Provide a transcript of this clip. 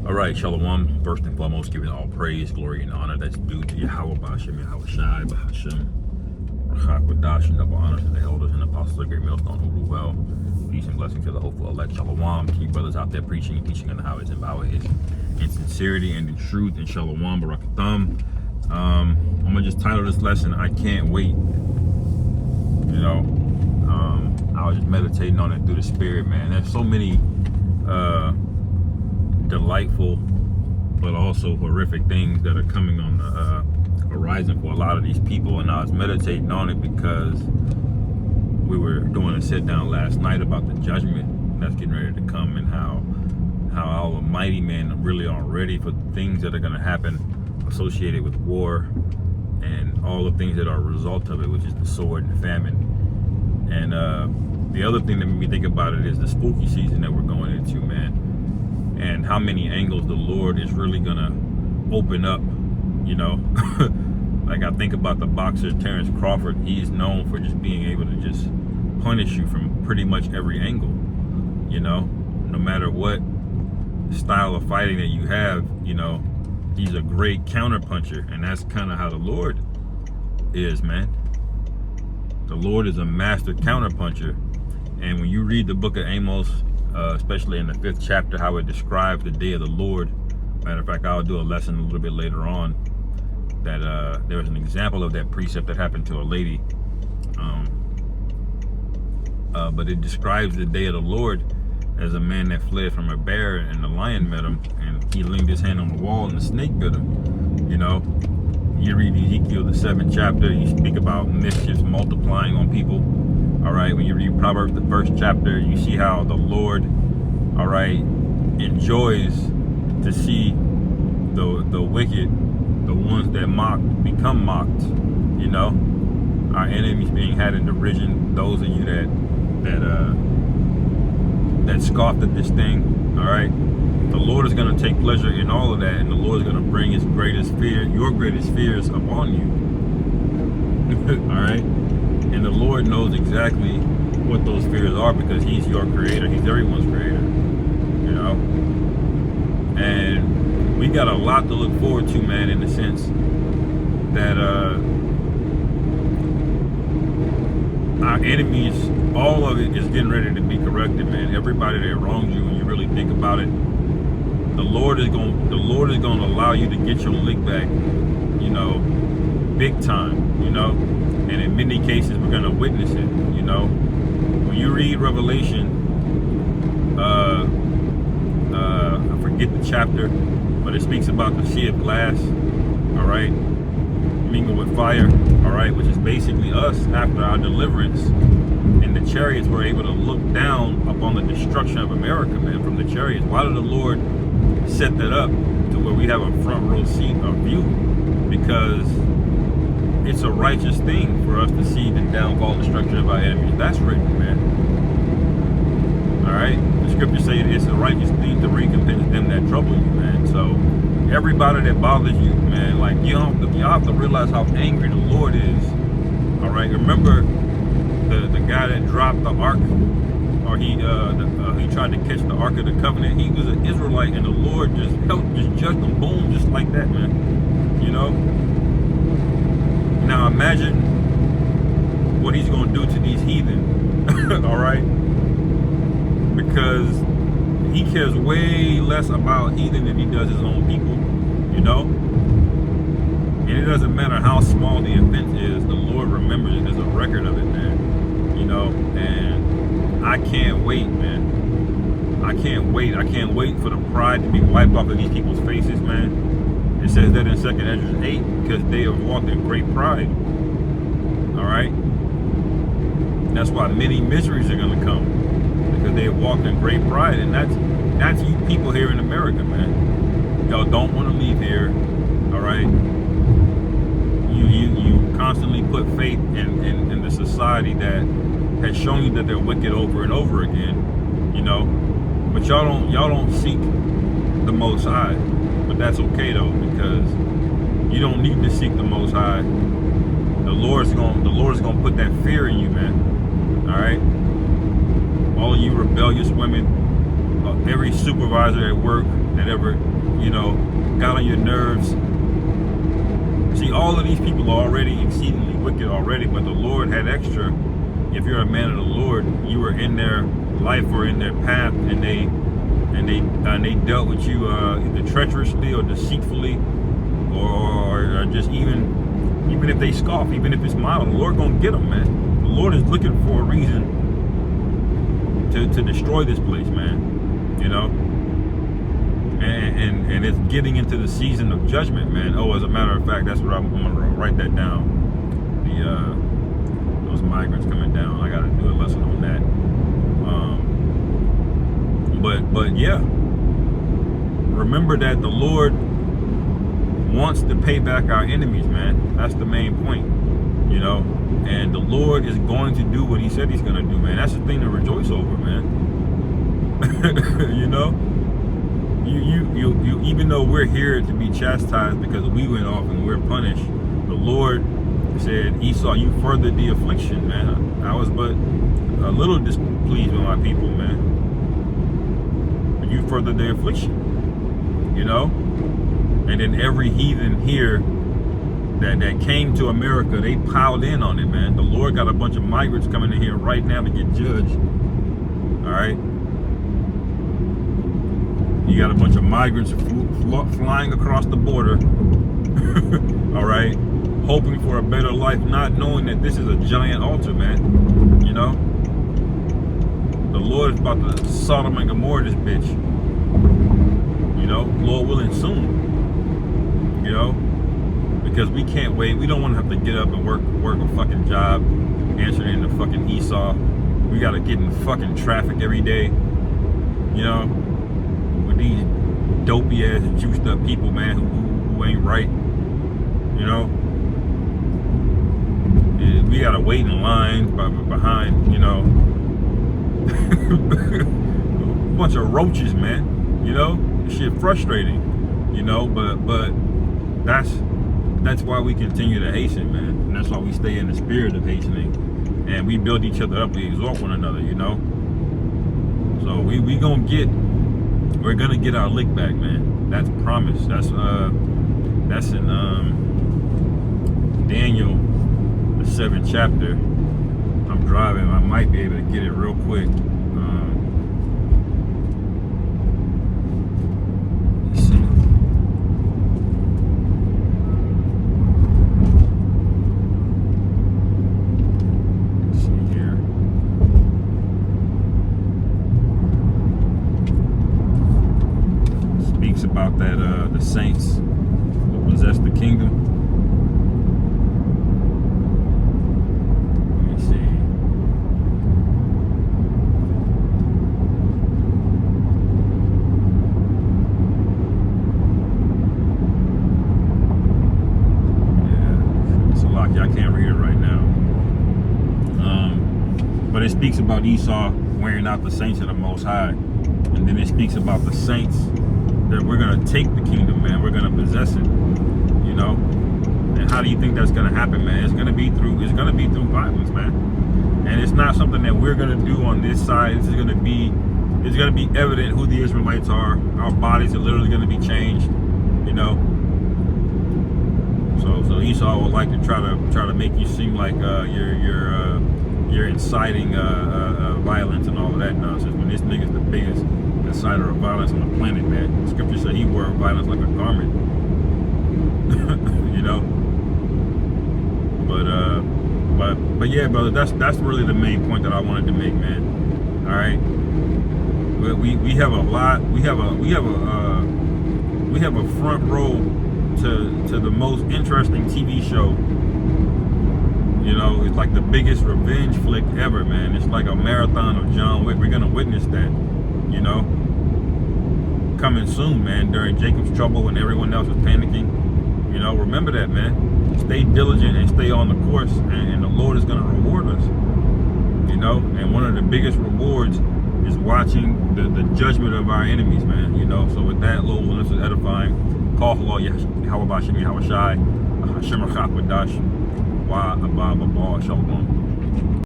All right, Shalom. First and foremost, giving all praise, glory, and honor that's due to Yahweh Ba'ashem, Yahweh Shai, Ba'ashem, Rachak, and double honors to the elders and apostles of Great Millstone who rule well. Peace and blessing to the hopeful elect. Shalom. Keep brothers out there preaching and teaching on the highways and byways in sincerity and in truth. And Shalom, Barakatham. I'm going to just title this lesson, I Can't Wait. You know, I was just meditating on it through the spirit, man. There's so many delightful but also horrific things that are coming on the horizon for a lot of these people, and I was meditating on it because we were doing a sit down last night about the judgment that's getting ready to come, and how our mighty men really are ready for the things that are going to happen associated with war and all the things that are a result of it, which is the sword and famine. And the other thing that made me think about it is the spooky season that we're going into, man, and how many angles the Lord is really gonna open up, you know. Like I think about the boxer Terrence Crawford. He's known for just being able to just punish you from pretty much every angle, you know, no matter what style of fighting that you have, you know. He's a great counter puncher, and that's kind of how the Lord is, man. The Lord is a master counter puncher. And when you read the book of Amos, especially in the 5th chapter, how it describes the day of the Lord. Matter of fact, I'll do a lesson a little bit later on that there was an example of that precept that happened to a lady. But it describes the day of the Lord as a man that fled from a bear and the lion met him, and he leaned his hand on the wall and the snake bit him. You know, you read Ezekiel, the 7th chapter, you speak about mischiefs multiplying on people. All right, when you read Proverbs, the 1st chapter, you see how the Lord, all right, enjoys to see the wicked, the ones that mock, become mocked. You know, our enemies being had in derision. Those of you that scoffed at this thing, all right, the Lord is going to take pleasure in all of that, and the Lord is going to bring His greatest fear, your greatest fears, upon you. All right. And the Lord knows exactly what those fears are because He's your creator. He's everyone's creator, you know. And we got a lot to look forward to, man, in the sense that our enemies, all of it is getting ready to be corrected, man. Everybody that wrongs you, when you really think about it, the Lord is going to allow you to get your lick back, you know, big time, you know. And in many cases, we're going to witness it, you know. When you read Revelation, I forget the chapter, but it speaks about the sea of glass, all right, mingled with fire, all right, which is basically us after our deliverance. And the chariots were able to look down upon the destruction of America, man, from the chariots. Why did the Lord set that up to where we have a front row seat of view? Because it's a righteous thing for us to see the downfall and destruction of our enemies. That's written, man. All right? The scriptures say it's a righteous thing to recompense them that trouble you, man. So everybody that bothers you, man, like y'all have to realize how angry the Lord is. All right? Remember the guy that dropped the ark, or he tried to catch the Ark of the Covenant. He was an Israelite, and the Lord just judged him, boom, just like that, man. You know? Now imagine what He's going to do to these heathen, all right? Because He cares way less about heathen than He does His own people, you know? And it doesn't matter how small the offense is, the Lord remembers it. There's a record of it, man, you know? And I can't wait, man. I can't wait. I can't wait for the pride to be wiped off of these people's faces, man. It says that in 2nd Ezra 8, because they have walked in great pride. All right? That's why many miseries are going to come, because they have walked in great pride. And that's you people here in America, man. Y'all don't want to leave here. All right? You constantly put faith in the society that has shown you that they're wicked over and over again, you know? But y'all don't seek the Most High. But that's okay though, because you don't need to seek the Most High. The Lord's gonna put that fear in you, man. All right. All of you rebellious women, every supervisor at work that ever, got on your nerves. See, all of these people are already exceedingly wicked already, but the Lord had extra. If you're a man of the Lord, you were in their life or in their path, and they dealt with you either treacherously or deceitfully, or just even if they scoff, even if it's mild, the Lord gonna get them, man. The Lord is looking for a reason to destroy this place, man. And it's getting into the season of judgment, man. Oh, as a matter of fact, that's what I'm gonna write that down. Those migrants coming down. I gotta do a lesson on that. But yeah, remember that the Lord wants to pay back our enemies, man. That's the main point, and the Lord is going to do what he said he's going to do, man. That's the thing to rejoice over, man. You even though we're here to be chastised because we went off and we're punished, the Lord said, Esau, you furthered the affliction, man. I was but a little displeased with my people, man. You furthered the affliction, and then every heathen here that came to America, they piled in on it, man. The Lord got a bunch of migrants coming in here right now to get judged. All right, you got a bunch of migrants flying across the border. All right, hoping for a better life, not knowing that this is a giant altar, man. The Lord is about to Sodom and Gomorrah this bitch. Lord willing soon. Because we can't wait. We don't want to have to get up and work a fucking job, answering the fucking Esau. We gotta get in fucking traffic every day. With these dopey ass juiced up people, man, who ain't right. We gotta wait in line behind, a bunch of roaches, man. Shit frustrating, but that's why we continue to hasten, man. And that's why we stay in the spirit of hastening, and we build each other up, we exhort one another, So we're gonna get our lick back, man. That's promised. That's in Daniel, the 7th chapter. I'm driving, I might be able to get it real quick. About that the saints will possess the kingdom. Let me see. Yeah, it's a lot. I can't read it right now. But it speaks about Esau wearing out the saints of the Most High, and then it speaks about the saints that we're gonna take the kingdom, man. We're gonna possess it, And how do you think that's gonna happen, man? It's gonna be through violence, man. And it's not something that we're gonna do on this side. It's gonna be evident who the Israelites are. Our bodies are literally gonna be changed, So Esau would like to try to make you seem like you're inciting violence and all of that nonsense. When this nigga's the biggest inciter of violence on the planet, man. The scripture said he wore violence like a garment. But yeah, brother, that's really the main point that I wanted to make, man. All right, we have a lot. We have a front row to the most interesting TV show. It's like the biggest revenge flick ever, man. It's like a marathon of John Wick. We're gonna witness that, coming soon, man. During Jacob's trouble, when everyone else was panicking, remember that, man. Stay diligent and stay on the course, and the Lord is gonna reward us. And one of the biggest rewards is watching the judgment of our enemies, man. So with that, Lord, this is edifying. Call for Lord Yahweh Bashim Yahweh Shai, Hashem Rachak Wadash. Wa Abba Shalom.